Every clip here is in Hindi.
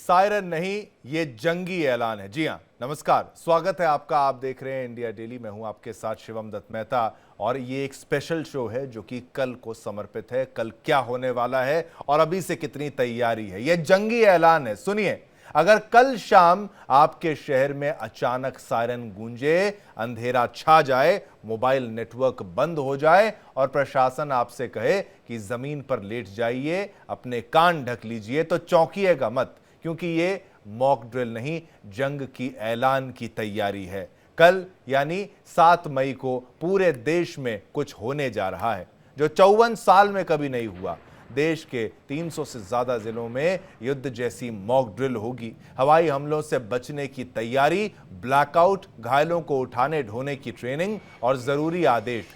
सायरन नहीं, ये जंगी ऐलान है। जी हां, नमस्कार, स्वागत है आपका। आप देख रहे हैं इंडिया डेली। मैं हूं आपके साथ शिवम दत्त मेहता और ये एक स्पेशल शो है जो कि कल को समर्पित है। कल क्या होने वाला है और अभी से कितनी तैयारी है, ये जंगी ऐलान है। सुनिए, अगर कल शाम आपके शहर में अचानक सायरन गूंजे, अंधेरा छा जाए, मोबाइल नेटवर्क बंद हो जाए और प्रशासन आपसे कहे कि जमीन पर लेट जाइए, अपने कान ढक लीजिए, तो चौंकिएगा मत, क्योंकि ये मॉक ड्रिल नहीं, जंग की ऐलान की तैयारी है। कल यानी 7 मई को पूरे देश में कुछ होने जा रहा है जो 54 साल में कभी नहीं हुआ। देश के 300 से ज्यादा जिलों में युद्ध जैसी मॉक ड्रिल होगी। हवाई हमलों से बचने की तैयारी, ब्लैकआउट, घायलों को उठाने ढोने की ट्रेनिंग और जरूरी आदेश।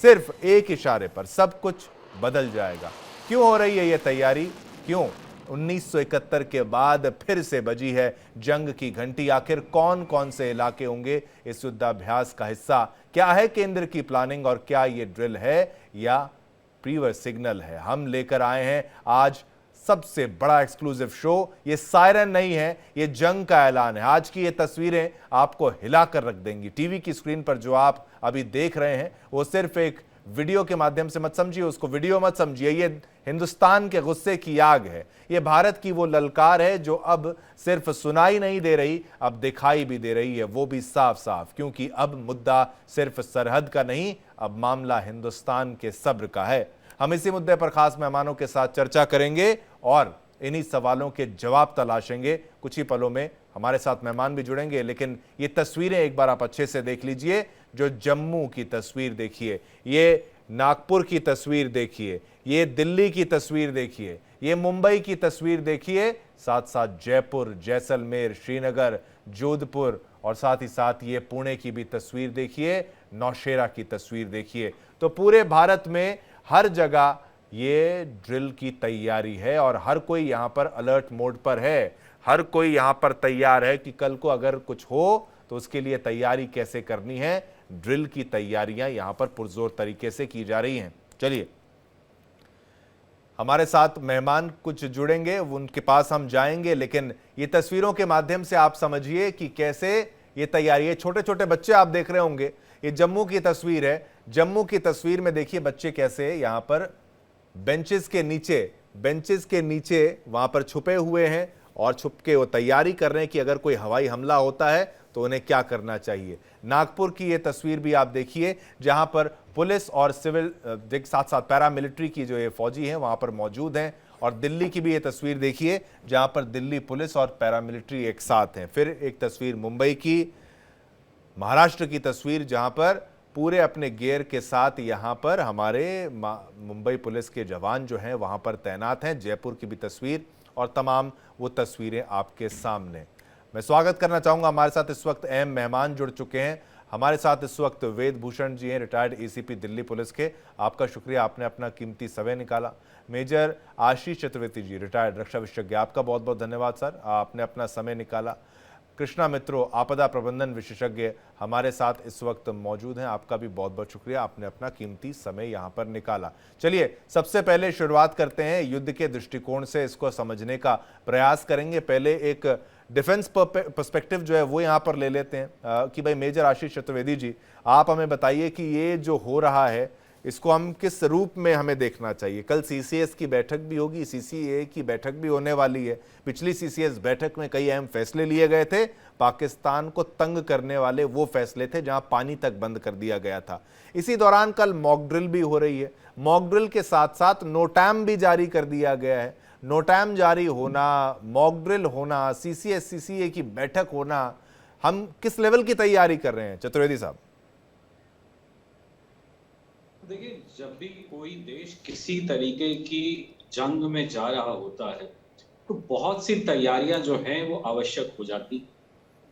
सिर्फ एक इशारे पर सब कुछ बदल जाएगा। क्यों हो रही है यह तैयारी? क्यों 1971 के बाद फिर से बजी है जंग की घंटी? आखिर कौन कौन से इलाके होंगे इस युद्धाभ्यास का हिस्सा? क्या है केंद्र की प्लानिंग और क्या ये ड्रिल है या प्रीवर सिग्नल है? हम लेकर आए हैं आज सबसे बड़ा एक्सक्लूसिव शो। ये सायरन नहीं है, ये जंग का ऐलान है। आज की ये तस्वीरें आपको हिलाकर रख देंगी। टीवी की स्क्रीन पर जो आप अभी देख रहे हैं वो सिर्फ एक वीडियो के माध्यम से मत समझिए, उसको वीडियो मत समझिए। ये हिंदुस्तान के गुस्से की आग है, ये भारत की वो ललकार है जो अब सिर्फ सुनाई नहीं दे रही, अब दिखाई भी दे रही है, वो भी साफ साफ। क्योंकि अब मुद्दा सिर्फ सरहद का नहीं, अब मामला हिंदुस्तान के सब्र का है। हम इसी मुद्दे पर खास मेहमानों के साथ चर्चा करेंगे और इन्हीं सवालों के जवाब तलाशेंगे। कुछ ही पलों में हमारे साथ मेहमान भी जुड़ेंगे, लेकिन ये तस्वीरें एक बार आप अच्छे से देख लीजिए। जो जम्मू की तस्वीर देखिए, ये नागपुर की तस्वीर देखिए, ये दिल्ली की तस्वीर देखिए, ये मुंबई की तस्वीर देखिए, साथ साथ जयपुर, जैसलमेर, श्रीनगर, जोधपुर और साथ ही साथ ये पुणे की भी तस्वीर देखिए, नौशेरा की तस्वीर देखिए। तो पूरे भारत में हर जगह ये ड्रिल की तैयारी है और हर कोई यहां पर अलर्ट मोड पर है। हर कोई यहां पर तैयार है कि कल को अगर कुछ हो तो उसके लिए तैयारी कैसे करनी है। ड्रिल की तैयारियां यहां पर पुरजोर तरीके से की जा रही हैं। चलिए, हमारे साथ मेहमान कुछ जुड़ेंगे, उनके पास हम जाएंगे, लेकिन ये तस्वीरों के माध्यम से आप समझिए कि कैसे ये तैयारी है। छोटे छोटे बच्चे आप देख रहे होंगे, ये जम्मू की तस्वीर है। जम्मू की तस्वीर में देखिए बच्चे कैसे यहां पर बेंचेस के नीचे वहां पर छुपे हुए हैं और छुप के वो तैयारी कर रहे हैं कि अगर कोई हवाई हमला होता है तो उन्हें क्या करना चाहिए। नागपुर की ये तस्वीर भी आप देखिए, जहां पर पुलिस और सिविल साथ साथ पैरामिलिट्री की जो ये फौजी हैं वहां पर मौजूद हैं। और दिल्ली की भी ये तस्वीर देखिए, जहां पर दिल्ली पुलिस और पैरामिलिट्री एक साथ हैं। फिर एक तस्वीर मुंबई की, महाराष्ट्र की तस्वीर, जहां पर पूरे अपने गियर के साथ यहां पर हमारे मुंबई पुलिस के जवान जो हैं वहां पर तैनात हैं। जयपुर की भी तस्वीर और तमाम वो तस्वीरें आपके सामने। मैं स्वागत करना चाहूंगा, हमारे साथ इस वक्त अहम मेहमान जुड़ चुके हैं। हमारे साथ इस वक्त वेद भूषण जी हैं, रिटायर्ड एसीपी दिल्ली पुलिस के। आपका शुक्रिया, आपने अपना कीमती समय निकाला। मेजर आशीष चतुर्वेदी जी, रिटायर्ड रक्षा विशेषज्ञ, आपका बहुत बहुत धन्यवाद सर, आपने अपना समय निकाला। कृष्णा मित्रो, आपदा प्रबंधन विशेषज्ञ, हमारे साथ इस वक्त मौजूद हैं। आपका भी बहुत बहुत शुक्रिया, आपने अपना कीमती समय यहां पर निकाला। चलिए, सबसे पहले शुरुआत करते हैं युद्ध के दृष्टिकोण से, इसको समझने का प्रयास करेंगे। पहले एक डिफेंस पर्सपेक्टिव जो है वो यहां पर ले लेते हैं कि भाई मेजर आशीष चतुर्वेदी जी, आप हमें बताइए कि ये जो हो रहा है इसको हम किस रूप में हमें देखना चाहिए। कल सीसीएस की बैठक भी होगी, सीसीए की बैठक भी होने वाली है। पिछली सीसीएस बैठक में कई अहम फैसले लिए गए थे। पाकिस्तान को तंग करने वाले वो फैसले थे जहां पानी तक बंद कर दिया गया था। इसी दौरान कल मॉक ड्रिल भी हो रही है। मॉक ड्रिल के साथ साथ नोटैम भी जारी कर दिया गया है। नोटैम जारी होना, मॉक ड्रिल होना, सीसीएस सीसीए की बैठक होना, हम किस लेवल की तैयारी कर रहे हैं चतुर्वेदी साहब? देखिए, जब भी कोई देश किसी तरीके की जंग में जा रहा होता है तो बहुत सी तैयारियां जो हैं वो आवश्यक हो जाती।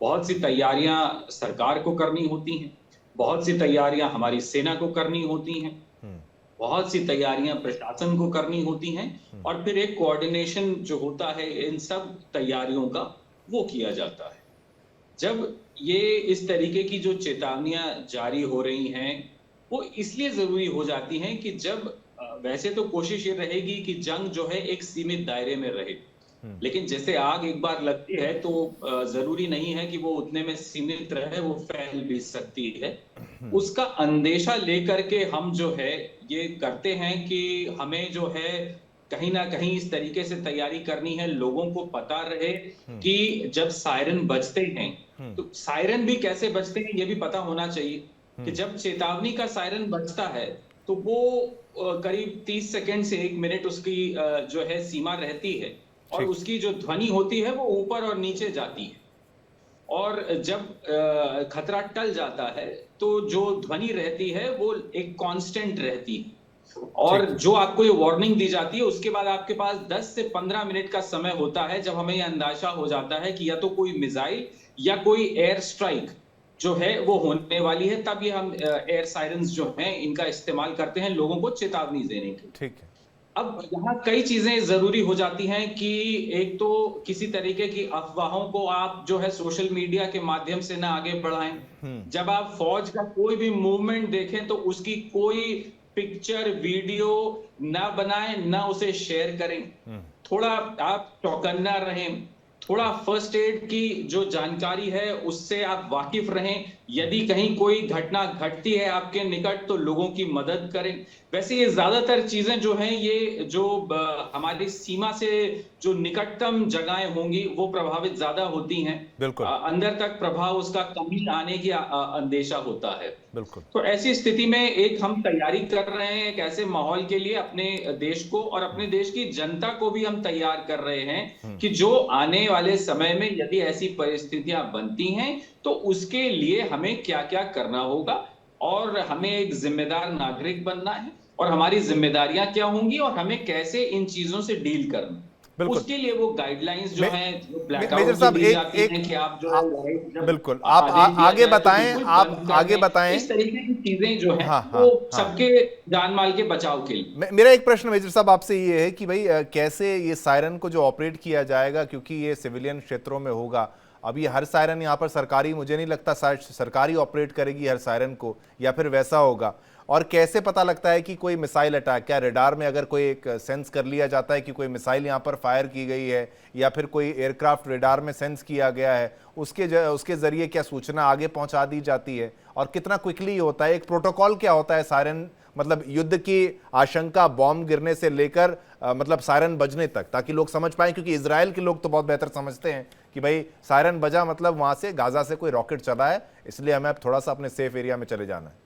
बहुत सी तैयारियां सरकार को करनी होती हैं, बहुत सी तैयारियां हमारी सेना को करनी होती हैं, बहुत सी तैयारियां प्रशासन को करनी होती हैं और फिर एक कोऑर्डिनेशन जो होता है इन सब तैयारियों का वो किया जाता है। जब ये इस तरीके की जो चेतावनियां जारी हो रही हैं वो इसलिए जरूरी हो जाती हैं कि जब वैसे तो कोशिश ये रहेगी कि जंग जो है एक सीमित दायरे में रहे, लेकिन जैसे आग एक बार लगती है तो जरूरी नहीं है कि वो उतने में सीमित रहे, वो फैल भी सकती है। उसका अंदेशा लेकर के हम जो है ये करते हैं कि हमें जो है कहीं ना कहीं इस तरीके से तैयारी करनी है, लोगों को पता रहे कि जब सायरन बजते हैं तो सायरन भी कैसे बजते हैं ये भी पता होना चाहिए। कि जब चेतावनी का सायरन बजता है तो वो करीब 30 सेकंड से 1 मिनट उसकी जो है सीमा रहती है, और ठीक। उसकी जो ध्वनि होती है वो ऊपर और नीचे जाती है। और जब खतरा टल जाता है तो जो ध्वनि रहती है वो एक कांस्टेंट रहती है, और ठीक। जो आपको ये वार्निंग दी जाती है उसके बाद आपके पास 10 से 15 मिनट का समय होता है, जब हमें ये अंदाजा हो जाता है कि या तो कोई मिसाइल या कोई एयर स्ट्राइक जो है वो होने वाली है। तब ये हम एयर सायरन्स जो हैं इनका इस्तेमाल करते हैं लोगों को चेतावनी देने के लिए। ठीक है। अब यहाँ कई चीजें जरूरी हो जाती हैं कि एक तो किसी तरीके की अफवाहों को आप जो है सोशल मीडिया के माध्यम से ना आगे बढ़ाएं। जब आप फौज का कोई भी मूवमेंट देखें तो उसकी कोई पिक्चर वीडियो ना बनाएं, ना उसे शेयर करें। थोड़ा आप चौकन्ना रहें, थोड़ा फर्स्ट एड की जो जानकारी है उससे आप वाकिफ रहें। यदि कहीं कोई घटना घटती है आपके निकट तो लोगों की मदद करें। वैसे ये ज्यादातर चीजें जो हैं ये जो हमारी सीमा से जो निकटतम जगहें होंगी वो प्रभावित ज्यादा होती हैं। बिल्कुल। अंदर तक प्रभाव उसका कम ही आने की अंदेशा होता है। बिल्कुल। तो ऐसी स्थिति में एक हम तैयारी कर रहे हैं एक ऐसे माहौल के लिए, अपने देश को और अपने देश की जनता को भी हम तैयार कर रहे हैं कि जो आने वाले समय में यदि ऐसी परिस्थितियां बनती हैं तो उसके लिए हमें क्या क्या करना होगा, और हमें एक जिम्मेदार नागरिक बनना है, और हमारी जिम्मेदारियां क्या होंगी, और हमें कैसे इन चीजों से डील करना है। बिल्कुल। उसके लिए वो गाइडलाइंस जो हैं जो मेजर ब्लैकआउट की साहब दी एक जाती एक हैं कि आप जो आ, है जब बिल्कुल आप आदेश दिया आगे जाए तो बताएं, बिल्कुल आप बंद कर आगे दें। बताएं। इस तरीके की चीजें जो हैं हाँ वो हाँ हाँ। सबके जान माल के बचाव के लिए। मेरा एक प्रश्न मेजर साहब आपसे ये है कि भाई कैसे ये सायरन को जो ऑपरेट किया जाएगा, क्योंकि ये सिविलियन क्षेत्रों में होगा। अब ये हर सायरन यहाँ पर सरकारी, मुझे नहीं लगता सरकारी ऑपरेट करेगी हर सायरन को, या फिर वैसा होगा। और कैसे पता लगता है कि कोई मिसाइल अटैक, क्या रेडार में अगर कोई एक सेंस कर लिया जाता है कि कोई मिसाइल यहाँ पर फायर की गई है, या फिर कोई एयरक्राफ्ट रेडार में सेंस किया गया है, उसके जरिए क्या सूचना आगे पहुंचा दी जाती है, और कितना क्विकली होता है? एक प्रोटोकॉल क्या होता है सायरन, मतलब युद्ध की आशंका, बॉम्ब गिरने से लेकर मतलब सायरन बजने तक, ताकि लोग समझ पाएं? क्योंकि इजराइल के लोग तो बहुत बेहतर समझते हैं कि भाई सायरन बजा मतलब वहां से गाजा से कोई रॉकेट चला है, इसलिए हमें अब थोड़ा सा अपने सेफ एरिया में चले जाना है।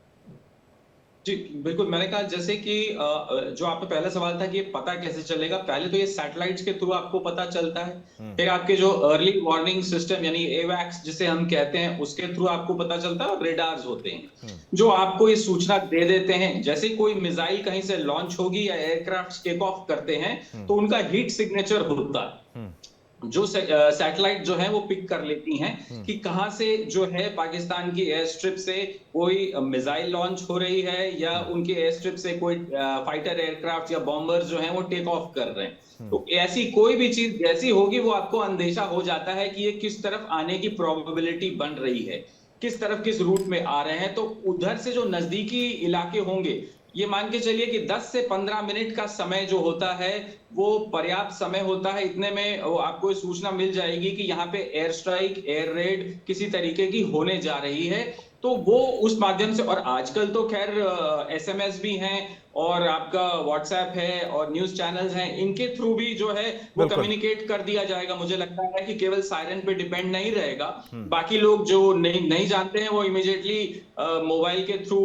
जी बिल्कुल, मैंने कहा जैसे कि जो आपका पहला सवाल था कि ये पता कैसे चलेगा, पहले तो ये सैटेलाइट्स के थ्रू आपको पता चलता है। फिर आपके जो अर्ली वार्निंग सिस्टम यानी एवैक्स जिसे हम कहते हैं उसके थ्रू आपको पता चलता है, और रेडार्स होते हैं जो आपको ये सूचना दे देते हैं। जैसे कोई मिसाइल कहीं से लॉन्च होगी या एयरक्राफ्ट टेक ऑफ करते हैं तो उनका हीट सिग्नेचर होता है, जो सैटेलाइट जो है वो पिक कर लेती हैं कि कहां से जो है पाकिस्तान की एयर स्ट्रिप से कोई मिसाइल लॉन्च हो रही है, या उनके एयर स्ट्रिप से कोई फाइटर एयरक्राफ्ट या बॉम्बर जो है वो टेक ऑफ कर रहे हैं। तो ऐसी कोई भी चीज जैसी होगी वो आपको अंदेशा हो जाता है कि ये किस तरफ आने की प्रोबेबिलिटी बन रही है, किस तरफ किस रूट में आ रहे हैं। तो उधर से जो नजदीकी इलाके होंगे, ये मान के चलिए कि 10 से 15 मिनट का समय जो होता है वो पर्याप्त समय होता है। इतने में वो आपको सूचना मिल जाएगी कि यहाँ पे एयर स्ट्राइक, एयर रेड किसी तरीके की होने जा रही है। तो वो उस माध्यम से, और आजकल तो खैर एसएमएस भी हैं और आपका व्हाट्सएप है और न्यूज चैनल्स हैं, इनके थ्रू भी जो है वो कम्युनिकेट कर दिया जाएगा। मुझे लगता है कि केवल सायरन पे डिपेंड नहीं रहेगा, बाकी लोग जो नहीं जानते हैं वो इमीडिएटली मोबाइल के थ्रू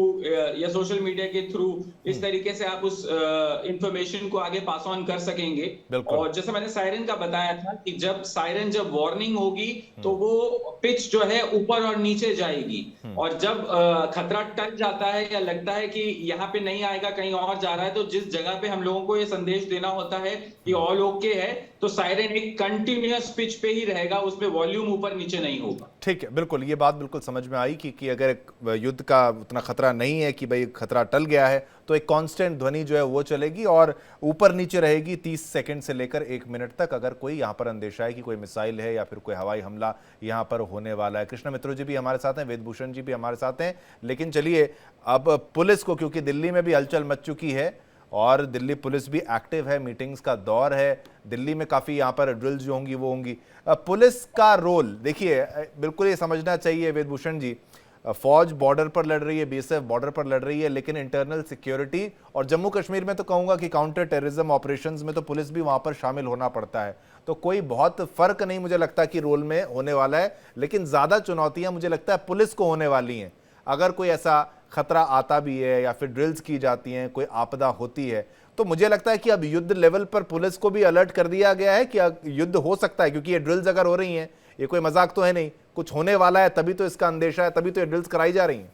या सोशल मीडिया के थ्रू इस तरीके से आप उस इंफॉर्मेशन को आगे पास ऑन कर सकेंगे। और जैसे मैंने सायरन का बताया था कि जब वार्निंग होगी तो वो पिच जो है ऊपर और नीचे जाएगी, और जब खतरा टल जाता है या लगता है कि यहाँ पे नहीं आएगा कहीं और जा रहा है, तो जिस जगह पे हम लोगों को ये संदेश देना होता है कि ऑल ओके है, तो सायरन एक कंटिन्यूअस पिच पे ही रहेगा, उसमें वॉल्यूम ऊपर नीचे नहीं होगा। ठीक है, बिल्कुल ये बात बिल्कुल समझ में आई कि अगर युद्ध का उतना खतरा नहीं है कि भाई खतरा टल गया है, तो एक कांस्टेंट ध्वनि जो है वो चलेगी और ऊपर नीचे रहेगी 30 सेकंड से लेकर 1 मिनट तक, अगर कोई यहाँ पर अंदेशा है कि कोई मिसाइल है या फिर कोई हवाई हमला यहाँ पर होने वाला है। कृष्णा मित्रो जी भी हमारे साथ हैं, वेदभूषण जी भी हमारे साथ हैं। लेकिन चलिए अब पुलिस को, क्योंकि दिल्ली में भी हलचल मच चुकी है और दिल्ली पुलिस भी एक्टिव है, मीटिंग्स का दौर है, दिल्ली में काफ़ी यहाँ पर ड्रिल्स जो होंगी वो होंगी। पुलिस का रोल देखिए, बिल्कुल ये समझना चाहिए वेदभूषण जी, फौज बॉर्डर पर लड़ रही है, बीएसएफ बॉर्डर पर लड़ रही है, लेकिन इंटरनल सिक्योरिटी और जम्मू कश्मीर में तो कहूँगा कि काउंटर टेररिज्म ऑपरेशंस में तो पुलिस भी वहाँ पर शामिल होना पड़ता है। तो कोई बहुत फर्क नहीं मुझे लगता कि रोल में होने वाला है, लेकिन ज़्यादा चुनौतियाँ मुझे लगता है पुलिस को होने वाली हैं। अगर कोई ऐसा खतरा आता भी है या फिर ड्रिल्स की जाती हैं, कोई आपदा होती है, तो मुझे लगता है कि अब युद्ध लेवल पर पुलिस को भी अलर्ट कर दिया गया है कि युद्ध हो सकता है, क्योंकि ये ड्रिल्स अगर हो रही हैं, ये कोई मजाक तो है नहीं, कुछ होने वाला है, तभी तो इसका अंदेशा है, तभी तो ये ड्रिल्स कराई जा रही हैं।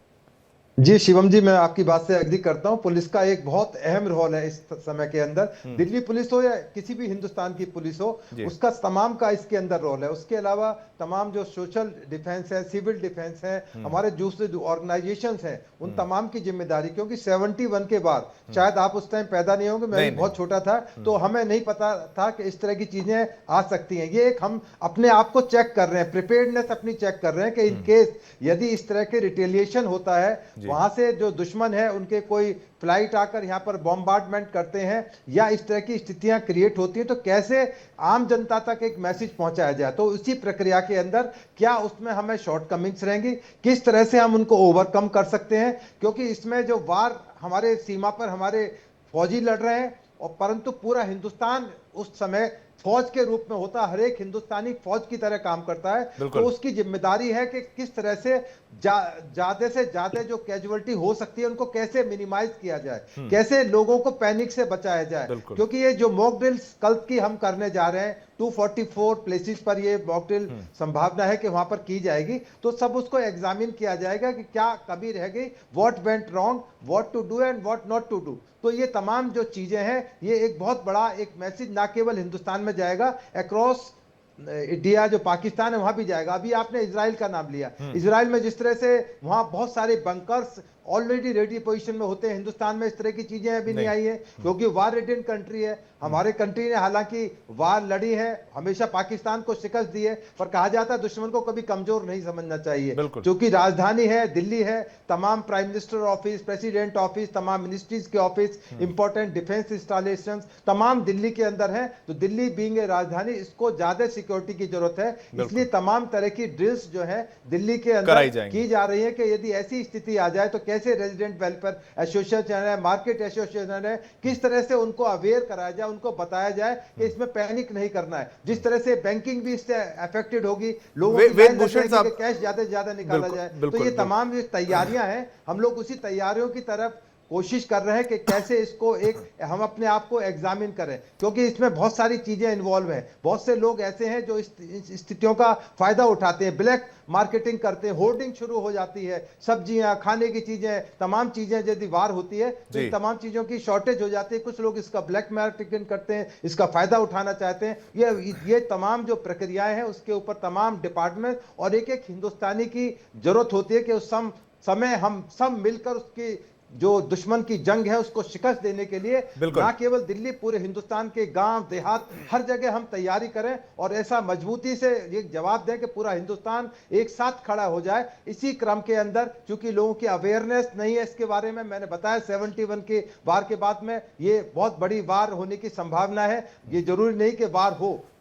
जी शिवम जी, मैं आपकी बात से एग्री करता हूं। पुलिस का एक बहुत अहम रोल है इस समय के अंदर। दिल्ली पुलिस हो या किसी भी हिंदुस्तान की पुलिस हो, उसका तमाम का इसके अंदर रोल है। उसके अलावा तमाम जो सोशल डिफेंस है, सिविल डिफेंस है, हमारे दूसरे जो ऑर्गेनाइजेशंस हैं, उन तमाम की जिम्मेदारी, क्योंकि 71 के बाद, शायद आप उस टाइम पैदा नहीं होंगे, मैं भी बहुत छोटा था, तो हमें नहीं पता था कि इस तरह की चीजें आ सकती हैं। ये एक हम अपने आप को चेक कर रहे हैं, प्रिपेयर्डनेस अपनी चेक कर रहे हैं कि इन केस यदि इस तरह के रिटेलिएशन होता है, वहां से जो दुश्मन है उनके कोई फ्लाइट आकर यहां पर बॉम्बार्डमेंट करते हैं या इस तरह की स्थितियां क्रिएट होती हैं, तो कैसे आम जनता तक एक मैसेज पहुंचाया जाए। तो उसी प्रक्रिया के अंदर क्या उसमें हमें शॉर्टकमिंग्स रहेंगी, किस तरह से हम उनको ओवरकम कर सकते हैं, क्योंकि इसमें जो वार हमारे सीमा पर हमारे फौजी लड़ रहे हैं, और परंतु पूरा हिंदुस्तान उस समय फौज के रूप में होता, हर एक हिंदुस्तानी फौज की तरह काम करता है। तो उसकी जिम्मेदारी है कि किस तरह से ज्यादा से ज्यादा जो कैजुअलिटी हो सकती है उनको कैसे मिनिमाइज किया जाए, कैसे लोगों को पैनिक से बचाया जाए। क्योंकि ये जो मॉक ड्रिल्स कल की हम करने जा रहे हैं, 244 प्लेसेस पर ये मॉक ड्रिल संभावना है कि वहां पर की जाएगी, तो सब उसको एग्जामिन किया जाएगा कि क्या कमी रह गई, what went wrong, what to do and what not to do. तो ये तमाम जो चीजें हैं, ये एक बहुत बड़ा एक मैसेज ना केवल हिंदुस्तान में जाएगा, अक्रॉस इंडिया जो पाकिस्तान है वहां भी जाएगा। अभी आपने इजराइल का नाम लिया, इजराइल में जिस तरह से वहां बहुत सारे बंकर्स ऑलरेडी रेडी पोजीशन में होते हैं, हिंदुस्तान में इस तरह की चीजें अभी नहीं आई है, क्योंकि वार रिडन कंट्री है। हमारे कंट्री ने हालांकि वार लड़ी है, हमेशा पाकिस्तान को शिकस्त दी है, पर कहा जाता है दुश्मन को कभी कमजोर नहीं समझना चाहिए। क्योंकि राजधानी है, दिल्ली है, तमाम prime minister office, president office, तमाम मिनिस्ट्रीज के ऑफिस, इंपॉर्टेंट डिफेंस इंस्टॉलेशन तमाम दिल्ली के अंदर है। तो दिल्ली बीइंग ए राजधानी, इसको ज्यादा सिक्योरिटी की जरूरत है, इसलिए तमाम तरह की ड्रिल्स जो है दिल्ली के अंदर की जा रही है कि यदि ऐसी स्थिति आ जाए तो कैसे रेजिडेंट वेलफेयर एसोसिएशन है, मार्केट एसोसिएशन है, किस तरह से उनको अवेयर कराया जाए, उनको बताया जाए कि इसमें पैनिक नहीं करना है। जिस तरह से बैंकिंग भी इससे अफेक्टेड होगी, लोगों की कैश ज्यादा से ज्यादा निकाला जाए। तो ये तमाम जो तैयारियां हैं, हम लोग उसी तैयारियों की तरफ कोशिश कर रहे हैं कि कैसे इसको एक हम अपने आप को एग्जामिन करें, क्योंकि इसमें बहुत सारी चीजें इन्वॉल्व हैं। बहुत से लोग ऐसे हैं जो इस स्थितियों का फायदा उठाते हैं, ब्लैक मार्केटिंग करते हैं, होर्डिंग शुरू हो जाती है, सब्जियां, खाने की चीजें, तमाम चीजें यदि वार होती है तो इन तमाम चीजों की शॉर्टेज हो जाती है। कुछ लोग इसका ब्लैक मार्केटिंग करते हैं, इसका फायदा उठाना चाहते हैं। ये तमाम जो प्रक्रियाएं हैं उसके ऊपर तमाम डिपार्टमेंट और एक एक हिंदुस्तानी की जरूरत होती है कि उस समय हम सब मिलकर उसकी जो दुश्मन की जंग है उसको शिकस्त देने के लिए ना केवल दिल्ली, पूरे हिंदुस्तान के गांव देहात हर जगह हम तैयारी करें और ऐसा मजबूती से ये जवाब दें कि पूरा हिंदुस्तान एक साथ खड़ा हो जाए। इसी क्रम के अंदर चूंकि लोगों की अवेयरनेस नहीं है इसके बारे में, मैंने बताया 71 के वार के बाद में ये बहुत बड़ी वार होने की संभावना है। ये जरूरी नहीं कि वार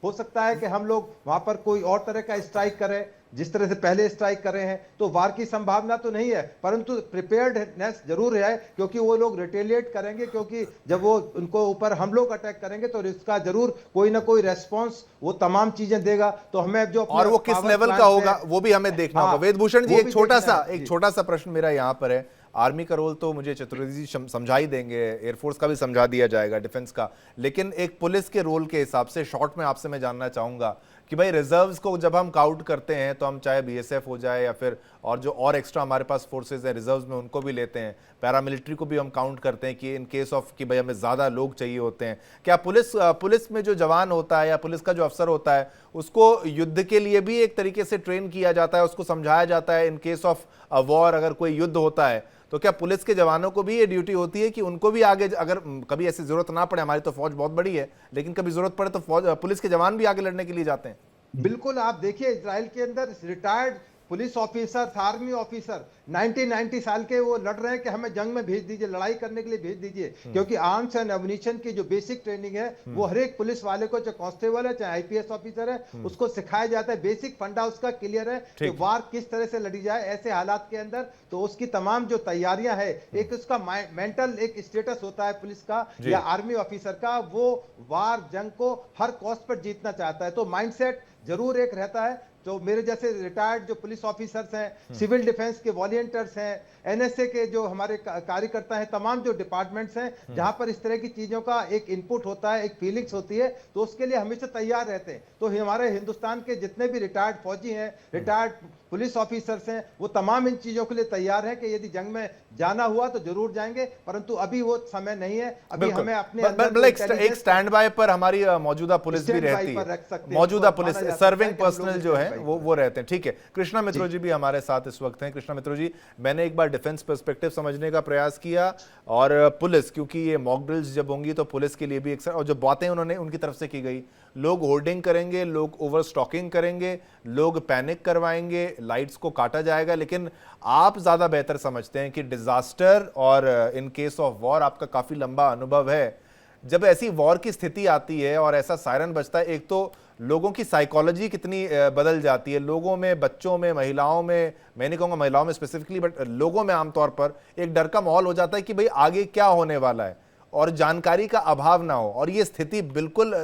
हो सकता है कि हम लोग वहां पर कोई और तरह का स्ट्राइक करें, जिस तरह से पहले स्ट्राइक कर रहे हैं, तो वार की संभावना तो नहीं है, परंतु प्रिपेयर्डनेस जरूर है, क्योंकि वो लोग रिटेलिएट करेंगे, क्योंकि जब वो उनको ऊपर हम लोग अटैक करेंगे तो इसका जरूर कोई ना कोई रेस्पॉन्स वो तमाम चीजें देगा। तो हमें जो और वो किस लेवल का होगा वो भी हमें देखना होगा। वेदभूषण जी, एक छोटा सा प्रश्न मेरा यहाँ पर है। आर्मी का रोल तो मुझे चतुर्वेदी जी समझा ही देंगे, एयरफोर्स का भी समझा दिया जाएगा, डिफेंस का, लेकिन एक पुलिस के रोल के हिसाब से शॉर्ट में आपसे मैं जानना चाहूंगा कि भाई रिजर्व्स को जब हम काउंट करते हैं तो हम चाहे बीएसएफ हो जाए या फिर और जो और एक्स्ट्रा हमारे पास फोर्सेज हैं रिजर्व्स में, उनको भी लेते हैं, पैरामिलिट्री को भी हम काउंट करते हैं कि इन केस ऑफ कि भाई हमें ज़्यादा लोग चाहिए होते हैं। क्या पुलिस में जो जवान होता है या पुलिस का जो अफसर होता है उसको युद्ध के लिए भी एक तरीके से ट्रेन किया जाता है, उसको समझाया जाता है इन केस ऑफ वॉर, अगर कोई युद्ध होता है तो क्या पुलिस के जवानों को भी ये ड्यूटी होती है कि उनको भी आगे, अगर कभी ऐसी जरूरत ना पड़े, हमारी तो फौज बहुत बड़ी है, लेकिन कभी जरूरत पड़े तो पुलिस के जवान भी आगे लड़ने के लिए जाते हैं? बिल्कुल, आप देखिए इजराइल के अंदर retired police officer, army officer 90 साल के वो लड़ रहे हैं कि हमें जंग में भेज दीजिए, लड़ाई करने के लिए भेज दीजिए, क्योंकि आर्म्स एंड एमुनिशन की जो बेसिक ट्रेनिंग है वो हर एक पुलिस वाले को, चाहे कांस्टेबल है चाहे आईपीएस ऑफिसर है, उसको सिखाया जाता है। बेसिक फंडा उसका क्लियर है कि वार किस तरह से लड़ी जाए ऐसे हालात के अंदर। तो उसकी तमाम जो तैयारियां है, एक उसका मेंटल एक स्टेटस होता है पुलिस का या आर्मी ऑफिसर का, वो वार जंग को हर कॉस्ट पर जीतना चाहता है। तो माइंडसेट जरूर एक रहता है। जो मेरे जैसे रिटायर्ड जो पुलिस ऑफिसर्स हैं, सिविल डिफेंस के वॉलंटियर्स हैं, एनएसए के जो हमारे कार्यकर्ता हैं, तमाम जो डिपार्टमेंट्स हैं जहां पर इस तरह की चीजों का एक इनपुट होता है, एक फीलिंग्स होती है, तो उसके लिए हमेशा तैयार रहते हैं। तो हमारे हिंदुस्तान के जितने भी रिटायर्ड फौजी हैं, रिटायर्ड पुलिस ऑफिसर्स हैं, वो तमाम इन चीजों के लिए तैयार हैं कि यदि जंग में जाना हुआ तो जरूर जाएंगे, परंतु अभी वो समय नहीं है। अभी हमें अपने एक स्टैंड बाय पर हमारी मौजूदा पुलिस भी रहती है, मौजूदा पुलिस सर्विंग पर्सनल जो है वो रहते हैं। ठीक है, कृष्णा मित्रों जी भी हमारे साथ इस वक्त हैं। कृष्णा मित्रों जी, मैंने एक बार डिफेंस पर्सपेक्टिव समझने का प्रयास किया, और पुलिस, क्योंकि ये मॉक ड्रिल्स जब होंगी तो पुलिस के लिए भी एक, और जो बातें उन्होंने उनकी तरफ से की गई, लोग होर्डिंग करेंगे, लोग ओवर स्टॉकिंग करेंगे, लोग पैनिक करवाएंगे, लाइट्स को काटा जाएगा, लेकिन आप ज्यादा बेहतर समझते हैं कि डिजास्टर और इन केस ऑफ वॉर आपका काफी लंबा अनुभव है। जब ऐसी वॉर की स्थिति आती है और ऐसा सायरन बजता है, एक तो लोगों की साइकोलॉजी कितनी बदल जाती है, लोगों में, बच्चों में, महिलाओं में, मैं नहीं कहूँगा महिलाओं में स्पेसिफिकली, बट लोगों में आमतौर पर एक डर का माहौल हो जाता है कि भाई आगे क्या होने वाला है, और जानकारी का अभाव ना हो। और ये स्थिति बिल्कुल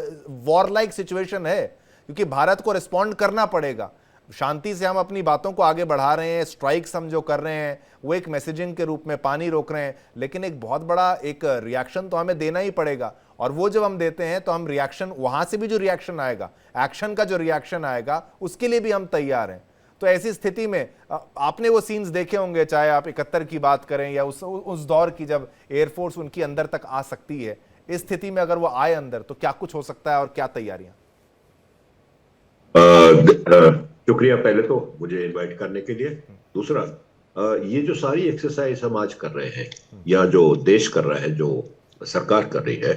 वॉर लाइक सिचुएशन है, क्योंकि भारत को रिस्पॉन्ड करना पड़ेगा। शांति से हम अपनी बातों को आगे बढ़ा रहे हैं, स्ट्राइक्स हम जो कर रहे हैं वो एक मैसेजिंग के रूप में, पानी रोक रहे हैं, लेकिन एक बहुत बड़ा एक रिएक्शन तो हमें देना ही पड़ेगा। और वो जब हम देते हैं तो हम रिएक्शन, वहां से भी जो रिएक्शन आएगा, एक्शन का जो रिएक्शन आएगा, उसके लिए भी हम तैयार हैं। तो ऐसी स्थिति में आपने वो सीन्स देखे होंगे, चाहे आप 71 की बात करें या उस दौर की जब एयरफोर्स उनकी अंदर तक आ सकती है। इस स्थिति में अगर वो आए अंदर तो क्या कुछ हो सकता है और क्या तैयारियां? शुक्रिया पहले तो मुझे इनवाइट करने के लिए। दूसरा, ये जो सारी एक्सरसाइज हम आज कर रहे हैं या जो देश कर रहा है, जो सरकार कर रही है,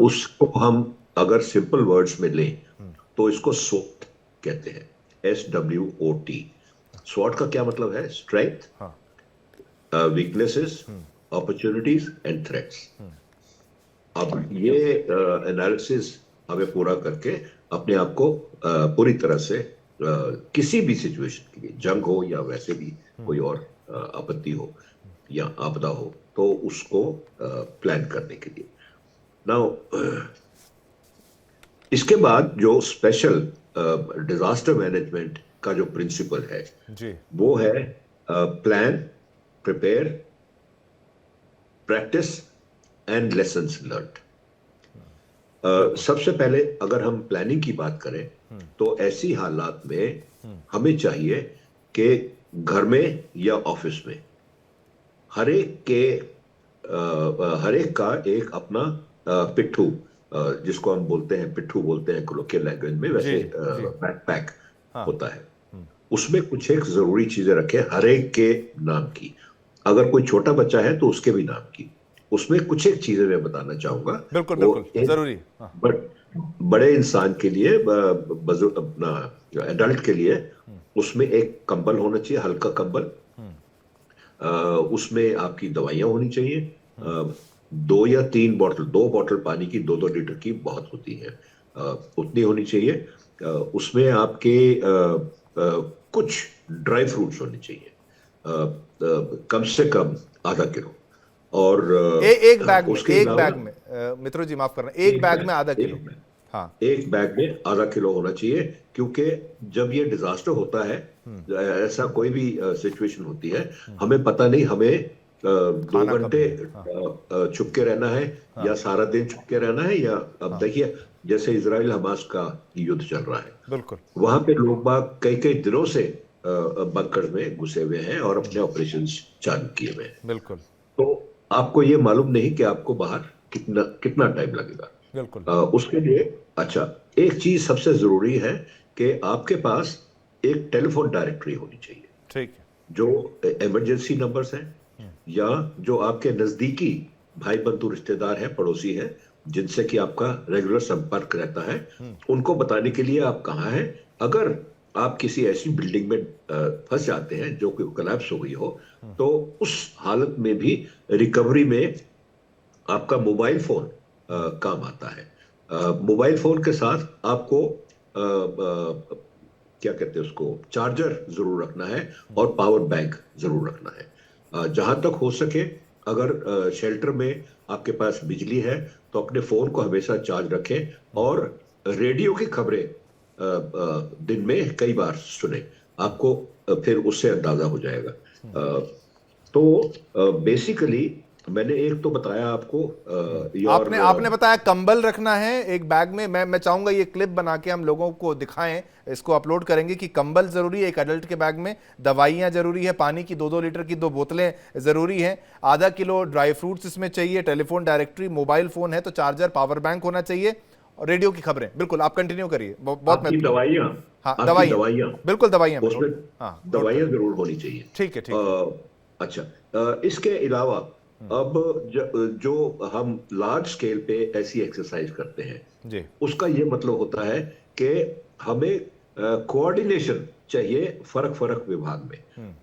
उसको हम अगर सिंपल वर्ड्स में लें तो इसको SWOT कहते हैं, SWOT। SWOT का क्या मतलब है? Strength, weaknesses, opportunities and threats. अब ये एनालिसिस हमें पूरा करके अपने आप को पूरी तरह से किसी भी सिचुएशन के लिए, जंग हो या वैसे भी कोई और आपत्ति हो या आपदा हो, तो उसको प्लान करने के लिए। नाउ इसके बाद जो स्पेशल डिजास्टर मैनेजमेंट का जो प्रिंसिपल है जी, वो है plan, prepare, practice and lessons learned. सबसे पहले अगर हम प्लानिंग की बात करें तो ऐसी हालात में हमें चाहिए कि घर में या ऑफिस में हर एक का एक अपना पिट्ठू, जिसको हम बोलते हैं पिट्ठू बोलते हैं कोलोकियल लैंग्वेज में, वैसे बैकपैक होता है। उसमें कुछ एक जरूरी चीजें रखें हर एक के नाम की। अगर कोई छोटा बच्चा है तो उसके भी नाम की। उसमें कुछ एक चीजें मैं बताना चाहूंगा। बिल्कुल बिल्कुल जरूरी। बड़े इंसान के लिए, अपना एडल्ट के लिए, उसमें एक कंबल होना चाहिए, हल्का कंबल। उसमें आपकी दवाइयां होनी चाहिए, 2 या 3 बॉटल, 2 बॉटल पानी की 2-2 लीटर की बहुत होती है, उतनी होनी चाहिए। उसमें आपके कुछ ड्राई फ्रूट्स होने चाहिए, कम से कम आधा किलो। और एक बैग में मित्रों जी माफ करना, एक बैग में आधा किलो। हाँ, एक बैग में आधा किलो होना चाहिए, क्योंकि जब ये डिजास्टर होता है, ऐसा कोई भी सिचुएशन होती है, हमें पता नहीं हमें 2 घंटे छुपके रहना है या सारा दिन छुपके रहना है, या अब देखिए जैसे इजराइल हमास का युद्ध चल रहा है, बिल्कुल वहां पे लोग बाग कई दिनों से बंकर में घुसे हुए हैं और अपने ऑपरेशन चालू किए हुए हैं। बिल्कुल। तो आपको ये मालूम नहीं कि आपको बाहर कितना टाइम लगेगा। बिल्कुल। उसके लिए अच्छा, एक चीज सबसे जरूरी है कि आपके पास एक टेलीफोन डायरेक्टरी होनी चाहिए। ठीक है। जो इमरजेंसी नंबर्स हैं या जो आपके नजदीकी भाई बंधु रिश्तेदार हैं, पड़ोसी हैं, जिनसे कि आपका रेगुलर संपर्क रहता है, उनको बताने के लिए आप कहाँ हैं। अगर आप किसी ऐसी बिल्डिंग में फंस जाते हैं जो कि कोलैप्स हो गई हो, तो उस हालत में भी रिकवरी में आपका मोबाइल फोन काम आता है। मोबाइल फोन के साथ आपको क्या कहते हैं उसको, चार्जर जरूर रखना है और पावर बैंक जरूर रखना है। जहां तक हो सके, अगर शेल्टर में आपके पास बिजली है तो अपने फोन को हमेशा चार्ज रखें और रेडियो की खबरें दिन में कई बार सुने, आपको फिर उससे अंदाजा हो जाएगा। तो बेसिकली मैंने एक तो बताया आपको, आपने बताया कंबल रखना है एक बैग में। मैं चाहूंगा ये क्लिप बना के हम लोगों को दिखाएं, इसको अपलोड करेंगे कि कंबल जरूरी है एक एडल्ट के बैग में, दवाइयां जरूरी है, पानी की 2-2 लीटर की 2 बोतलें जरूरी हैं, आधा किलो ड्राई फ्रूट्स इसमें चाहिए, टेलीफोन डायरेक्टरी, मोबाइल फोन है तो चार्जर, पावर बैंक होना चाहिए और रेडियो की खबरें। बिल्कुल, आप कंटिन्यू करिए। बहुत दवाइयां, हाँ दवाइयां, बिल्कुल दवाइयां, हाँ दवाइयां जरूर होनी चाहिए। ठीक है। अच्छा, इसके अलावा अब जो हम लार्ज स्केल पे ऐसी एक्सरसाइज करते हैं जी, उसका ये मतलब होता है कि हमें कोऑर्डिनेशन चाहिए फर्क फर्क विभाग में।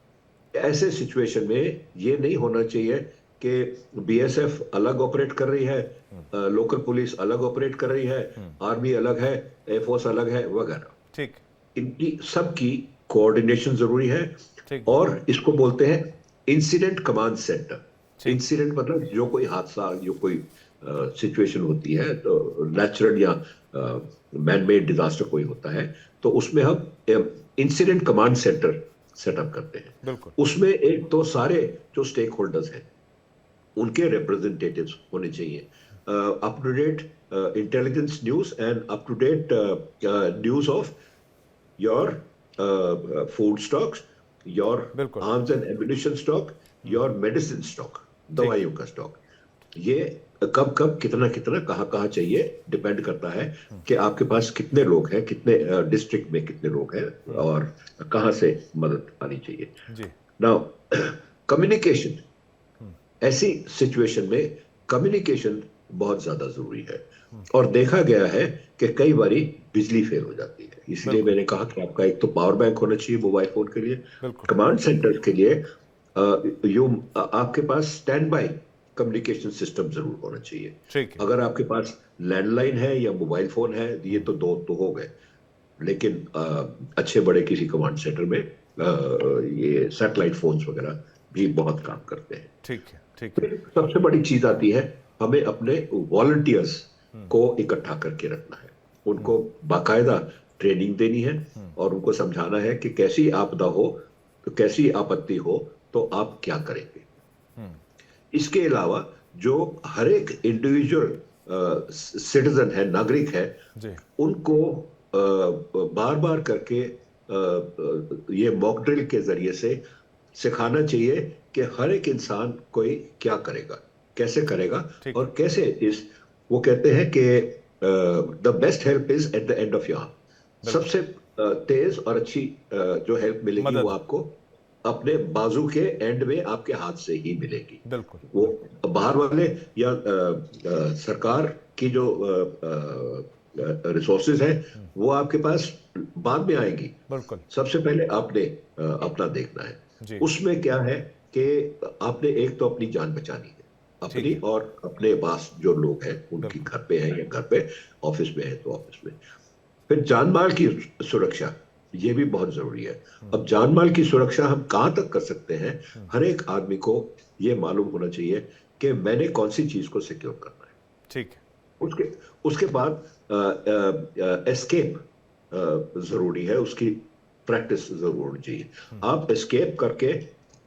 ऐसे सिचुएशन में ये नहीं होना चाहिए कि बीएसएफ अलग ऑपरेट कर रही है, लोकल पुलिस अलग ऑपरेट कर रही है, आर्मी अलग है, एयरफोर्स अलग है वगैरह। ठीक, इनकी सबकी कोऑर्डिनेशन जरूरी है। और इसको बोलते हैं इंसिडेंट कमांड सेंटर। इंसिडेंट मतलब जो कोई हादसा, जो कोई सिचुएशन होती है, तो नेचुरल या मैन मेड डिजास्टर कोई होता है, तो उसमें हम इंसिडेंट कमांड सेंटर सेटअप करते हैं। उसमें एक तो सारे जो स्टेक होल्डर्स हैं उनके रिप्रेजेंटेटिव्स होने चाहिए, up to date intelligence news and up to date news of your food stocks, your arms and ammunition stock, your medicine stock, दवाइयों का स्टॉक। ये कब कब कितना कितना कहाँ कहाँ चाहिए डिपेंड करता है कि आपके पास कितने लोग हैं, कितने डिस्ट्रिक्ट में कितने लोग हैं और कहाँ से मदद आनी चाहिए। नाउ कम्युनिकेशन, ऐसी सिचुएशन में कम्युनिकेशन बहुत ज्यादा जरूरी है और देखा गया है कि कई बारी बिजली फेल हो जाती है। इसलिए मैंने कहा कि आपका एक तो पावर बैंक होना चाहिए मोबाइल फोन के लिए, कमांड सेंटर के लिए आपके पास स्टैंड बाय कम्युनिकेशन सिस्टम जरूर होना चाहिए। अगर आपके पास लैंडलाइन है या मोबाइल फोन है, ये तो दो तो हो गए, लेकिन अच्छे बड़े किसी कमांड सेंटर में ये सैटेलाइट फोन्स वगैरह भी बहुत काम करते हैं। ठीक है। सबसे बड़ी चीज आती है, हमें अपने वॉलंटियर्स को इकट्ठा करके रखना है, उनको बाकायदा ट्रेनिंग देनी है और उनको समझाना है कि कैसी आपदा हो, तो कैसी आपत्ति हो तो आप क्या करेंगे। इसके अलावा जो हर एक इंडिविजुअल सिटीजन है, नागरिक है, उनको बार बार करके ये मॉक ड्रिल के जरिए से सिखाना चाहिए कि हर एक इंसान कोई क्या करेगा, कैसे करेगा और कैसे वो कहते हैं कि the best help is at the end of your arm. सबसे तेज और अच्छी जो हेल्प मिलेगी वो आपको अपने बाजू के एंड में, आपके हाथ से ही मिलेगी। वो बाहर वाले या सरकार की जो रिसोर्सेज है वो आपके पास बाद में आएंगी। सबसे पहले आपने अपना देखना है। उसमें क्या है कि आपने एक तो अपनी जान बचानी है, अपनी और अपने पास जो लोग हैं उनकी, घर पे हैं या घर पे, ऑफिस में है तो ऑफिस में। फिर जान माल की सुरक्षा, ये भी बहुत जरूरी है। अब जान माल की सुरक्षा हम कहां तक कर सकते हैं, हर एक आदमी को ये मालूम होना चाहिए कि मैंने कौन सी चीज को सिक्योर करना है। ठीक। उसके बाद एस्केप जरूरी है, उसकी प्रैक्टिस जरूर होनी चाहिए। आप एस्केप करके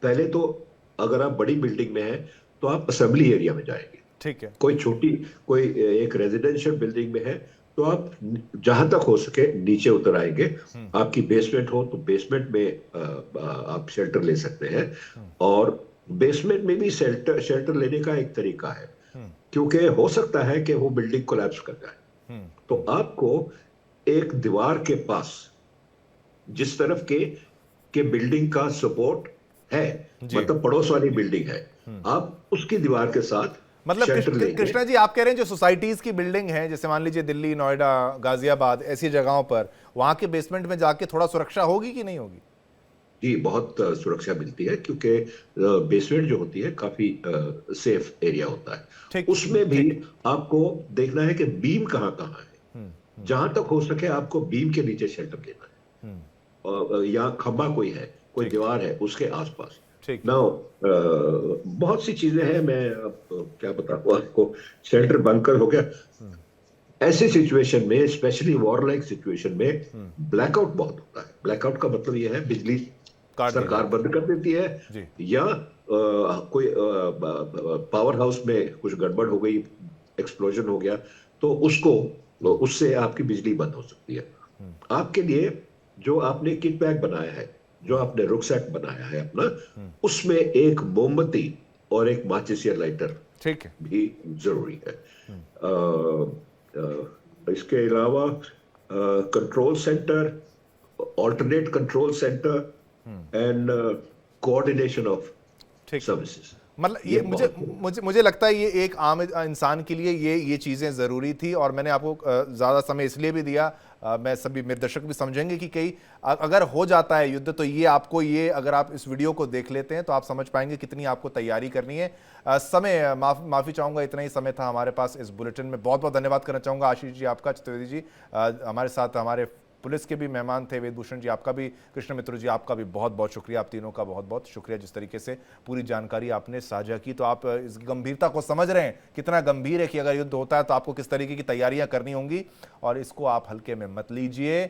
पहले तो, अगर आप बड़ी बिल्डिंग में हैं तो आप असेंबली एरिया में जाएंगे। ठीक है। कोई एक रेजिडेंशियल बिल्डिंग में है तो आप जहां तक हो सके नीचे उतर आएंगे। आपकी बेसमेंट हो तो बेसमेंट में आप शेल्टर ले सकते हैं, और बेसमेंट में भी शेल्टर लेने का एक तरीका है, क्योंकि हो सकता है कि वो बिल्डिंग कोलैप्स कर जाए। तो आपको एक दीवार के पास, जिस तरफ के बिल्डिंग का सपोर्ट है, मतलब पड़ोस वाली बिल्डिंग है, आप उसकी दीवार के साथ मतलब शेल्टर लेंगे। कृष्णा जी, आप कह रहे हैं जो सोसाइटीज की बिल्डिंग है, जैसे मान लीजिए दिल्ली, नोएडा, गाजियाबाद, ऐसी जगहों पर वहां के बेसमेंट में जाके थोड़ा सुरक्षा होगी कि नहीं होगी? जी, बहुत सुरक्षा मिलती है, क्योंकि बेसमेंट जो होती है काफी सेफ एरिया होता है। ठीक, उसमें भी ठीक। आपको देखना है कि बीम कहाँ कहाँ है। जहां तक हो सके आपको बीम के नीचे शेल्टर लेना है, या खंबा कोई है, कोई ठीक। दीवार है उसके आसपास। ठीक। ना बहुत सी चीजें हैं, मैं अब क्या बताऊं आपको। शेल्टर बंकर हो गया। ऐसे सिचुएशन में, स्पेशली वॉर लाइक सिचुएशन में, ब्लैकआउट बहुत होता है। ब्लैकआउट का मतलब यह है बिजली काट दिया सरकार बंद कर देती है, जी। या कोई पावर हाउस में कुछ गड़बड़ हो गई, एक्सप्लोजन हो गया, तो उससे आपकी बिजली बंद हो सकती है। आपके लिए जो आपने किट बैग बनाया है, जो आपने रुकसैक बनाया है अपना, उसमें एक मोमबत्ती और एक माचिस या लाइटर ठीक है। भी जरूरी है। इसके अलावा control centre, alternate control centre and coordination of ठीक। सर्विसेज। मतलब ये मुझे लगता है ये एक आम इंसान के लिए ये चीज़ें ज़रूरी थी, और मैंने आपको ज़्यादा समय इसलिए भी दिया, मैं सभी मेरे दर्शक भी समझेंगे कि कई अगर हो जाता है युद्ध, तो ये आपको, ये अगर आप इस वीडियो को देख लेते हैं तो आप समझ पाएंगे कितनी आपको तैयारी करनी है। समय माफ़ी चाहूँगा, इतना ही समय था हमारे पास इस बुलेटिन में। बहुत बहुत धन्यवाद करना चाहूँगा आशीष जी आपका, चतुर्वेदी जी हमारे साथ, हमारे पुलिस के भी मेहमान थे, वेदभूषण जी आपका भी, कृष्ण मित्र जी आपका भी बहुत बहुत शुक्रिया। आप तीनों का बहुत बहुत शुक्रिया, जिस तरीके से पूरी जानकारी आपने साझा की। तो आप इस गंभीरता को समझ रहे हैं, कितना गंभीर है कि अगर युद्ध होता है तो आपको किस तरीके की तैयारियां करनी होंगी, और इसको आप हल्के में मत लीजिए।